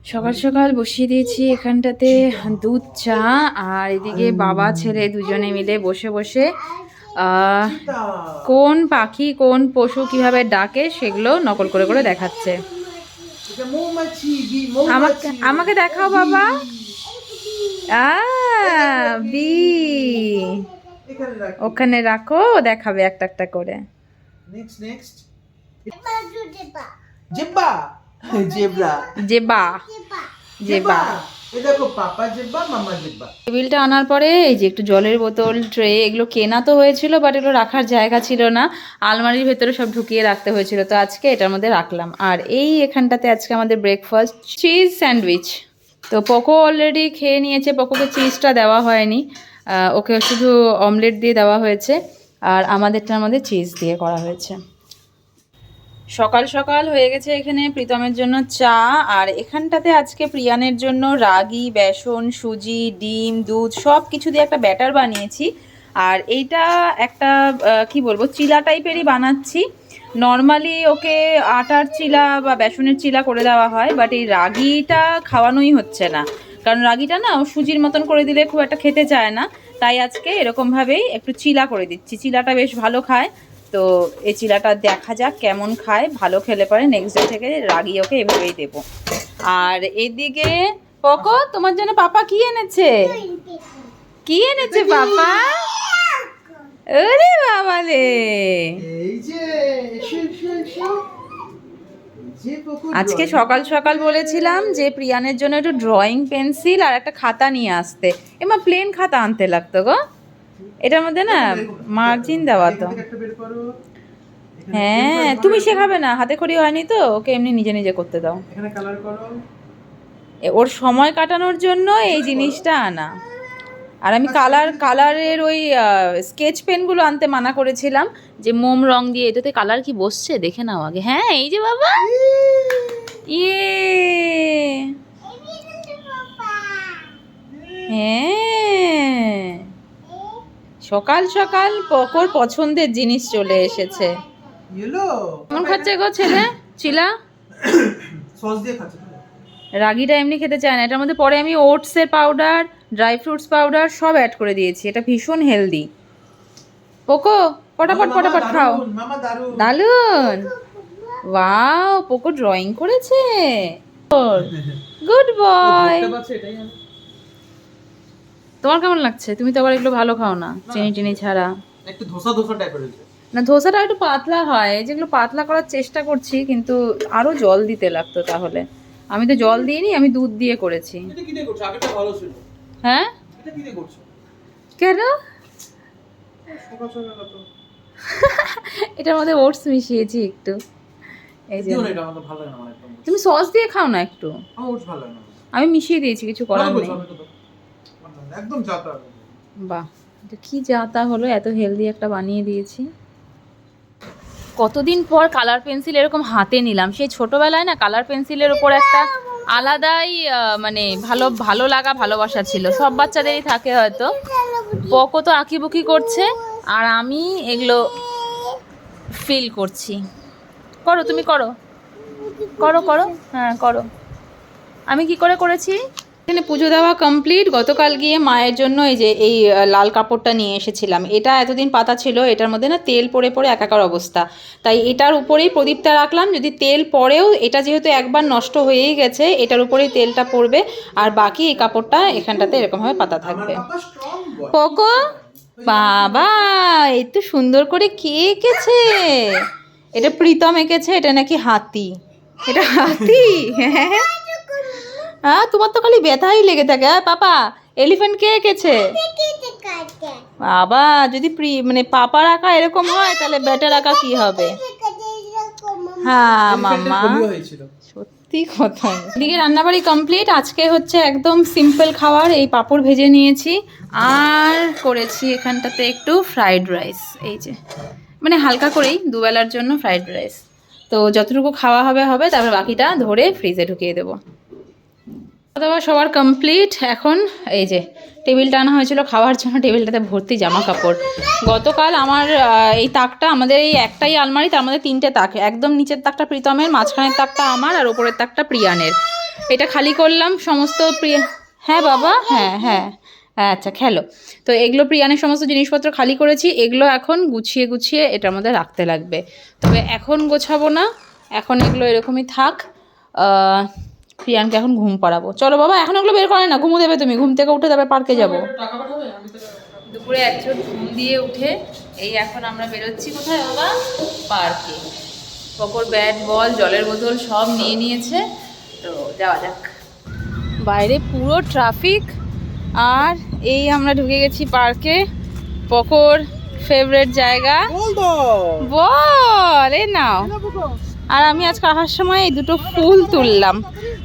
সকাল সকাল বসিয়ে দিয়েছি এখানটাতে দুধ চা, আর এদিকে বাবা ছেলে দুজনে মিলে বসে বসে কোন পাখি কোন পশু কিভাবে ডাকে সেগুলো নকল করে করে দেখাচ্ছে। আমাকে আমাকে দেখাও বাবা। বি ওখানে রাখো, দেখাবে একটা একটা করে। জেবা জেবা। টেবিলটা আনার পরে এই যে একটু জলের বোতল, ট্রে, এগুলো কেনা তো হয়েছিল, বাট এগুলো রাখার জায়গা ছিল না, আলমারির ভেতরে সব ঢুকিয়ে রাখতে হয়েছিল, তো আজকে এটার মধ্যে রাখলাম। আর এই এখানটাতে আজকে আমাদের ব্রেকফাস্ট চিজ স্যান্ডউইচ। তো পোকো অলরেডি খেয়ে নিয়েছে, পোকোকে চিজটা দেওয়া হয়নি, ওকে শুধু অমলেট দিয়ে দেওয়া হয়েছে, আর আমাদেরটার মধ্যে চিজ দিয়ে করা হয়েছে। সকাল সকাল হয়ে গেছে এখানে প্রীতমের জন্য চা, আর এখানটাতে আজকে প্রিয়ানের জন্য রাগি, বেসন, সুজি, ডিম, দুধ সব কিছু দিয়ে একটা ব্যাটার বানিয়েছি। আর এইটা একটা কি বলবো, চিলা টাইপেরই বানাচ্ছি। নর্মালি ওকে আটার চিলা বা বেসনের চিলা করে দেওয়া হয়, বাট এই রাগিটা খাওয়ানোই হচ্ছে না, কারণ রাগিটা না ও সুজির মতন করে দিলে খুব একটা খেতে চায় না, তাই আজকে এরকমভাবেই একটু চিলা করে দিচ্ছি। চিলাটা বেশ ভালো খায়, তো এই চিলাটা দেখা যাক কেমন খায়, ভালো খেলে পরে নেক্সট ডে থেকে রাগি ওকে এভাবেই দেবো। আর এদিকে পোকো, তোমার জন্য পাপা কি এনেছে? কি এনেছে পাপা? ওরে বাবালে, আজকে সকাল সকাল বলেছিলাম যে প্রিয়ানের জন্য একটু ড্রয়িং পেন্সিল আর একটা খাতা নিয়ে আসতে। এমা প্লেন খাতা আনতে লাগতো গো, এটার মধ্যে না মার্জিন দেওয়া তো। হ্যাঁ, তুমি শেখাবে না, হাতে খড়ি হয়নি তো, ওকে এমনি নিজে নিজে করতে দাও। ওর সময় কাটানোর জন্য এই জিনিসটা আনা। আর আমি কালারের ওই স্কেচ পেনগুলো আনতে মানা করেছিলাম, যে মোম রং দিয়ে, এটাতে কালার কি বসছে দেখে নাও আগে। হ্যাঁ এই যে বাবা, ইয়ে, হ্যাঁ সকাল সকাল পকোর পছন্দের জিনিস চলে এসেছে। কেমন খাচ্ছে গো ছেলে চিলা? রাগিটা এমনি খেতে চায় না, এটার মধ্যে পরে আমি ওটসের পাউডার, ড্রাই ফ্রুটস পাউডার সব অ্যাড করে দিয়েছি, এটা ভীষণ হেলদি। পোকো পটাপট পটাপট খাও। দারুন, ওয়াও পোকো ড্রয়িং করেছে, গুড বয়। তোমার কেমন লাগছে? তুমি তো আবার এগুলো ভালো খাও না, চিনি টিনি ছাড়া। একটু ধোসা ধোসা টাইপের হয়েছে না, ধোসাটা একটু পাতলা হয়, যেগুলো পাতলা করার চেষ্টা করছি, কিন্তু আরো জল দিতে লাগতো তাহলে। আমি তো জল দিইনি, আমি দুধ দিয়ে করেছি। এটা কি দিয়ে করছো? আগেরটা ভালো ছিল। হ্যাঁ, এটা কি দিয়ে করছো? কেন? সকাল সকাল কত এটার মধ্যে ওটস মিশিয়েছি একটু, এই যে। এটা আমার ভালো লাগে না, আমার একদম। তুমি সস দিয়ে খাও না একটু। আমার ওটস ভালো লাগে না। আমি মিশিয়ে দিয়েছি, কিছু করার নেই। একদম জাতা। বাহ, এটা কি জাতা হলো, এত হেলদি একটা বানিয়ে দিয়েছি। কতদিন পর কালার পেন্সিল এরকম হাতে নিলাম। সেই ছোটবেলায় না কালার পেন্সিলের উপর একটা আলাদাই মানে ভালো ভালো লাগা, ভালোবাসা ছিল, সব বাচ্চাদেরই থাকে হয়তো। পকো তো আঁকিবুকি করছে, আর আমি এগুলো ফিল করছি। করো, তুমি করো করো করো, হ্যাঁ করো। আমি কি করে করেছি? এখানে পুজো দেওয়া কমপ্লিট। গতকাল গিয়ে মায়ের জন্য এই যে এই লাল কাপড়টা নিয়ে এসেছিলাম, এটা এতদিন পাতা ছিল, এটার মধ্যে না তেল পড়ে পড়ে একাকার অবস্থা, তাই এটার উপরেই প্রদীপটা রাখলাম। যদি তেল পড়েও, এটা যেহেতু একবার নষ্ট হয়েই গেছে, এটার উপরেই তেলটা পড়বে, আর বাকি এই কাপড়টা এখানটাতে এরকমভাবে পাতা থাকবে। পোকো বাবা, এই তো সুন্দর করে কে এঁকেছে? এটা প্রীতম এঁকেছে, এটা নাকি হাতি। এটা হাতি? হ্যাঁ, তোমার তো খালি ব্যথাই লেগে থাকে। হ্যাঁ পাপা, এলিফ্যান্ট কে এঁকেছে? বাবা, যদি মানে পাপার আঁকা এরকম হয়, তাহলে ব্যাটার আঁকা কি হবে? হ্যাঁ মাম্মা, সত্যি কথা। এদিকে রান্নাবাড়ি কমপ্লিট। আজকে হচ্ছে একদম সিম্পল খাবার, এই পাঁপড় ভেজে নিয়েছি, আর করেছি এখানটাতে একটু ফ্রাইড রাইস, এই যে মানে হালকা করেই দুবেলার জন্য ফ্রাইড রাইস। তো যতটুকু খাওয়া হবে হবে, তারপর বাকিটা ধরে ফ্রিজে ঢুকিয়ে দেবো। খাওয়া সবার কমপ্লিট। এখন এই যে টেবিলটা আনা হয়েছিল খাওয়ার জন্য, টেবিলটাতে ভর্তি জামা কাপড়। গতকাল আমার এই তাকটা, আমাদের এই একটাই আলমারি, তার মধ্যে 3টে তাক, একদম নিচের তাকটা প্রীতমের, মাঝখানের তাকটা আমার, আর ওপরের তাকটা প্রিয়ানের। এটা খালি করলাম সমস্ত প্রিয়া। হ্যাঁ বাবা, হ্যাঁ হ্যাঁ হ্যাঁ, আচ্ছা খেলো। তো এগুলো প্রিয়ানের সমস্ত জিনিসপত্র খালি করেছি, এগুলো এখন গুছিয়ে গুছিয়ে এটার মধ্যে রাখতে লাগবে। তবে এখন গোছাবো না, এখন এগুলো এরকমই থাক। প্রিয়ানকে এখন ঘুম পাড়াবো। চলো বাবা, এখন এগুলো বের করে না, ঘুমো দেবে তুমি, ঘুম থেকে উঠে তারপরে পার্কে যাবো। টাকা পাঠাবে আমি তো দুপুরে একজন ঘুম দিয়ে উঠে এই এখন আমরা বেরোচ্ছি কোথায় বাবা? পার্কে। পকর ব্যাট বল জলের বোতল সব নিয়ে নিয়েছে, তো যাওয়া যাক। বাইরে পুরো ট্রাফিক, আর এই আমরা ঢুকে গেছি পার্কে। পকর ফেভারিট জায়গা। বল এই নাও। আর আমি আজকে আসার সময় এই দুটো ফুল তুললাম।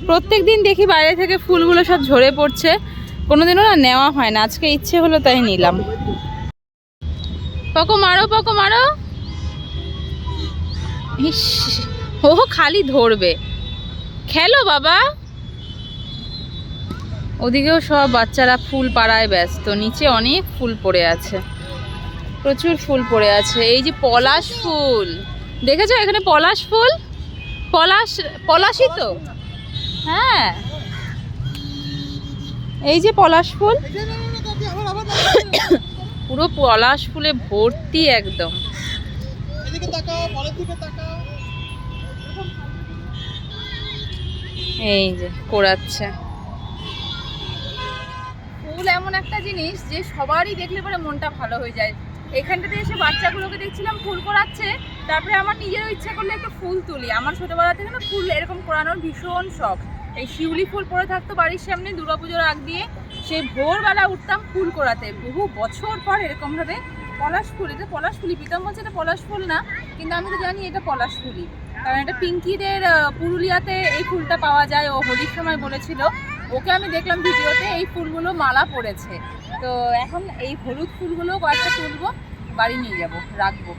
প্রত্যেক দিন দেখি বাইরে থেকে ফুলগুলো সব ঝরে পড়ছে, কোনোদিনও না নেওয়া হয় না, আজকে ইচ্ছে হলো তাই নিলাম। পকো মারো, পকো মারো। ইস, ও খালি ধরবে। খেলো বাবা। ওদিকেও সব বাচ্চারা ফুল পাড়ায় ব্যস্ত, নিচে অনেক ফুল পড়ে আছে, প্রচুর ফুল পড়ে আছে। এই যে পলাশ ফুল, দেখেছো এখানে পলাশ ফুল? পলাশই তো, হ্যাঁ এই যে পলাশ ফুল, পুরো পলাশ ফুলে ভর্তি একদম। এই যে কোরাচ্ছে। ফুল এমন একটা জিনিস যে সবারই দেখলে পরে মনটা ভালো হয়ে যায়। এখানটাতে এসে বাচ্চাগুলোকে দেখছিলাম ফুল কোরাচ্ছে, তারপরে আমার নিজেরও ইচ্ছা করলে একটু ফুল তুলি। আমার ছোটবেলা থেকে না ফুল এরকম কোরানোর ভীষণ শখ। এই শিউলি ফুল পড়ে থাকতো বাড়ির সামনে, দুর্গাপুজোর আগ দিয়ে সেই ভোরবেলা উঠতাম ফুল কোরাতে। বহু বছর পর এরকমভাবে পলাশ ফুল, এটা পলাশ ফুলই, প্রীতম বলছে এটা পলাশ ফুল না, কিন্তু আমি তো জানি এটা পলাশ ফুলই, কারণ এটা পিঙ্কিদের পুরুলিয়াতে এই ফুলটা পাওয়া যায়। ও হোলির সময় বলেছিল, ওকে আমি দেখলাম ভিডিওতে এই ফুলগুলো মালা পড়েছে। তো এখন এই হলুদ ফুলগুলো কয়েকটা তুলবো, বাড়ি নিয়ে যাব, রাখবো।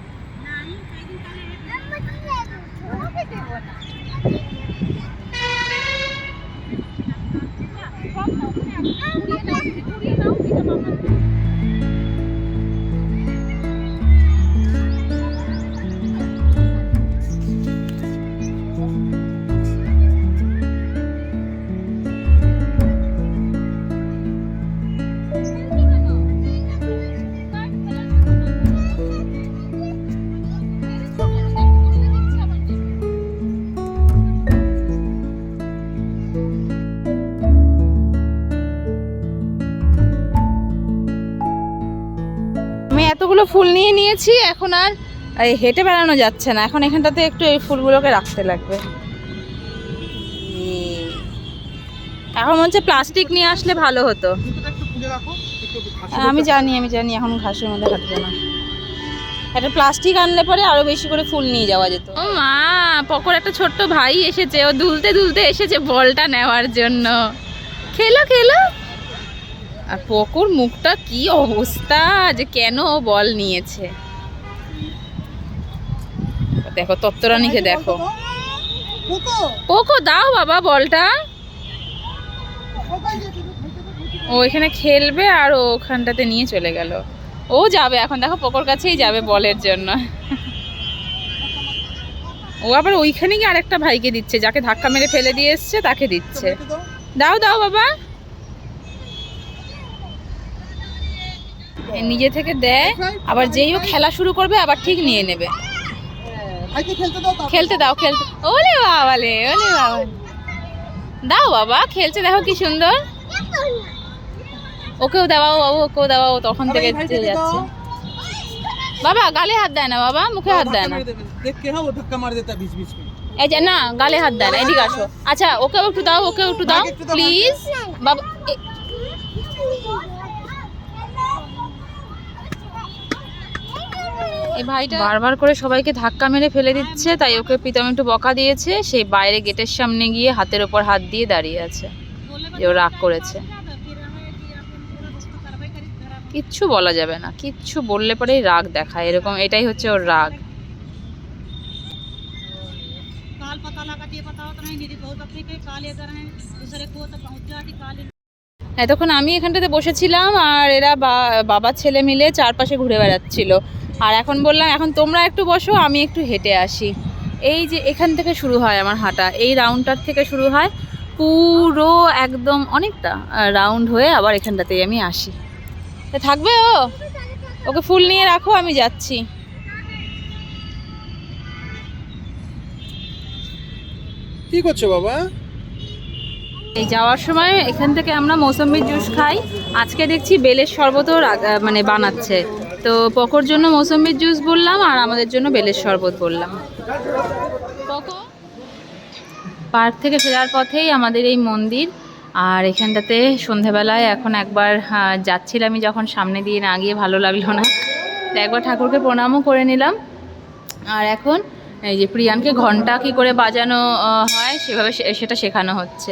আমি এতগুলো ফুল নিয়ে নিয়েছি, এখন আর হেঁটে বেড়ানো যাচ্ছে না, এখন এখানটাতে একটু এই ফুলগুলোকে রাখতে লাগবে। এখন মনে হচ্ছে প্লাস্টিক নিয়ে আসলে ভালো হতো। আমি জানি এখন ঘাসের মধ্যে কাটবে না। একটা প্লাস্টিক আনলে পরে আরো বেশি করে ফুল নিয়ে যাওয়া যেত। ও মা, পকর একটা ছোট্ট ভাই এসেছে, ও দুলতে দুলতে এসেছে বলটা নেওয়ার জন্য। খেলো খেলো। আর পকুর মুখটা কি অবস্থা, যে কেন ও বল নিয়েছে। দেখো তত্ত্বরানীকে দেখো। পোকো দাও বাবা বলটা। ও এখানে খেলবে আর ও ওখানটাতে নিয়ে চলে গেল। ও যাবে এখন, দেখো পোকোর কাছেই যাবে বলের জন্য। ও আবার ওইখানে গিয়ে আরেকটা ভাইকে দিচ্ছে, যাকে ধাক্কা মেরে ফেলে দিয়ে এসছে তাকে দিচ্ছে। দাও দাও বাবা। নিজে থেকে দেয়, আবার যেই ও খেলা শুরু করবে আবার ঠিক নিয়ে নেবে। খেলতে দাও খেলতে। ওলে বাবালে, ওলে বাবা, দাও বাবা খেলছে, দেখো কি সুন্দর। ওকেও দাও, ওকেও দাও, তখন থেকে যাচ্ছে। বাবা গালে হাত দেয় না, বাবা মুখে হাত দেয় না। এই যে না, গালে হাত দেয় না, এদিকে আসো। আচ্ছা ওকেও একটু দাও, ওকেও একটু দাও প্লিজ বাবা। এই ভাইটা বারবার করে সবাইকে ধাক্কা মেরে ফেলে দিচ্ছে, তাই ওকে প্রীতম একটু বকা দিয়েছে। সেই বাইরে গেটের সামনে গিয়ে হাতের ওপর হাত দিয়ে দাঁড়িয়ে আছে, যে ও রাগ করেছে। কিচ্ছু বলা যাবে না, কিচ্ছু বললে পরেই রাগ দেখায়, এরকম এটাই হচ্ছে ওর রাগ। এতক্ষণ আমি এখানটাতে বসেছিলাম আর এরা বাবা ছেলে মিলে চারপাশে ঘুরে বেড়াচ্ছিল। আর এখন বললাম এখন তোমরা একটু বসো, আমি একটু হেঁটে আসি। এই যে এখান থেকে শুরু হয় আমার হাঁটা, এই রাউন্ডটার থেকে শুরু হয়, পুরো একদম অনেকটা রাউন্ড হয়ে আবার এখানটাতেই আমি আসি। তা থাকবে ও? ওকে ফুল নিয়ে রাখো, আমি যাচ্ছি। কি করছো বাবা? এই যাওয়ার সময় এখান থেকে আমরা মৌসম্বির জুস খাই। আজকে দেখছি বেলের শরবতও মানে বানাচ্ছে। তো পকোর জন্য মৌসম্বির জুস বললাম আর আমাদের জন্য বেলের শরবত বললাম। পকো পার্ক থেকে ফেরার পথেই আমাদের এই মন্দির। আর এখানটাতে সন্ধেবেলায় এখন একবার যাচ্ছিলামই যখন, সামনে দিয়ে না গিয়ে ভালো লাগলো না, তো একবার ঠাকুরকে প্রণামও করে নিলাম। আর এখন এই যে প্রিয়ানকে ঘন্টা কি করে বাজানো হয় সেভাবে সেটা শেখানো হচ্ছে।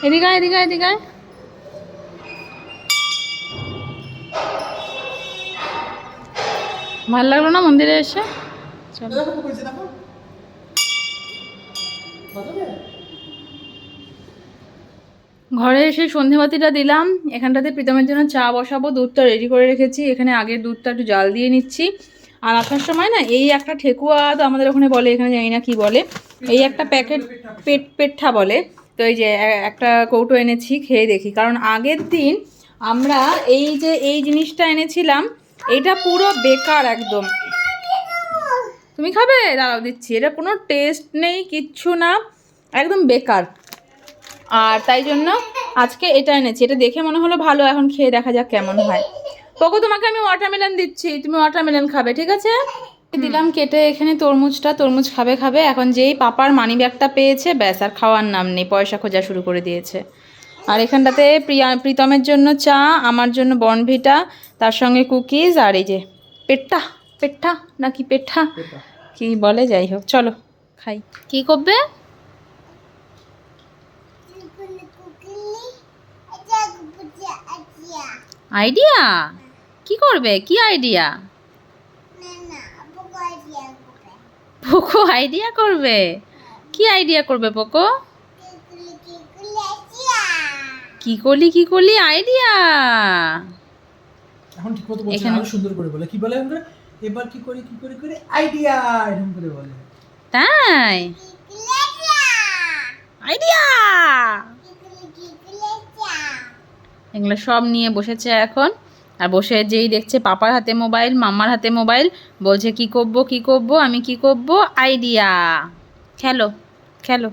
এদিকে আয়, এদিকে আয়, এদিকে আয়। ভালো লাগলো না মন্দিরে এসে? চলো। ঘরে এসে সন্ধেবাতিটা দিলাম। এখানটাতে প্রীতমের জন্য চা বসাবো, দুধটা রেডি করে রেখেছি। এখানে আগের দুধটা একটু জাল দিয়ে নিচ্ছি। আর আসার সময় না এই একটা ঠেকুয়া, তো আমাদের ওখানে বলে, এখানে জানি না কি বলে, এই একটা প্যাকেট পেঠা বলে। তো এই যে একটা কৌটো এনেছি, খেয়ে দেখি। কারণ আগের দিন আমরা এই জিনিসটা এনেছিলাম, এটা পুরো বেকার একদম। তুমি খাবে? দাঁড়াও দিচ্ছি। এটা কোনো টেস্ট নেই, কিচ্ছু না, একদম বেকার। আর তাই জন্য আজকে এটা এনেছি। এটা দেখে মনে হলো ভালো, এখন খেয়ে দেখা যাক কেমন হয়। পোকো তোমাকে আমি ওয়াটারমেলন দিচ্ছি, তুমি ওয়াটারমেলন খাবে, ঠিক আছে? দিলাম কেটে এখানে তরমুজটা, তরমুজ খাবে খাবে। এখন যেই পাপার মানি ব্যাগটা পেয়েছে ব্যাস, আর খাওয়ার নাম নেই, পয়সা খোঁজা শুরু করে দিয়েছে। আর এখানটাতে প্রীতমের জন্য চা, আমার জন্য বর্নভিটা, তার সঙ্গে কুকিজ, আর এই যে পেঠা নাকি পেঠা কি বলে, যাই হোক চলো খাই। কি করবে? আইডিয়া কি করবে? কি আইডিয়া? পোকো আইডিয়া করবে? কি আইডিয়া করবে পোকো? কি করলি আইডিয়া? এখন ঠিক মতো বলছি, আরো সুন্দর করে বলে। কি বলে আমরা? এবার কি করে আইডিয়া এরকম করে বলে। তাই আইডিয়া এগুলো সব নিয়ে বসেছে এখন। আর বসে যেই দেখছে পাপার হাতে মোবাইল, মাম্মার হাতে মোবাইল, বলছে কি করবো। আমি কি করবো? আইডিয়া। খেলো খেলো।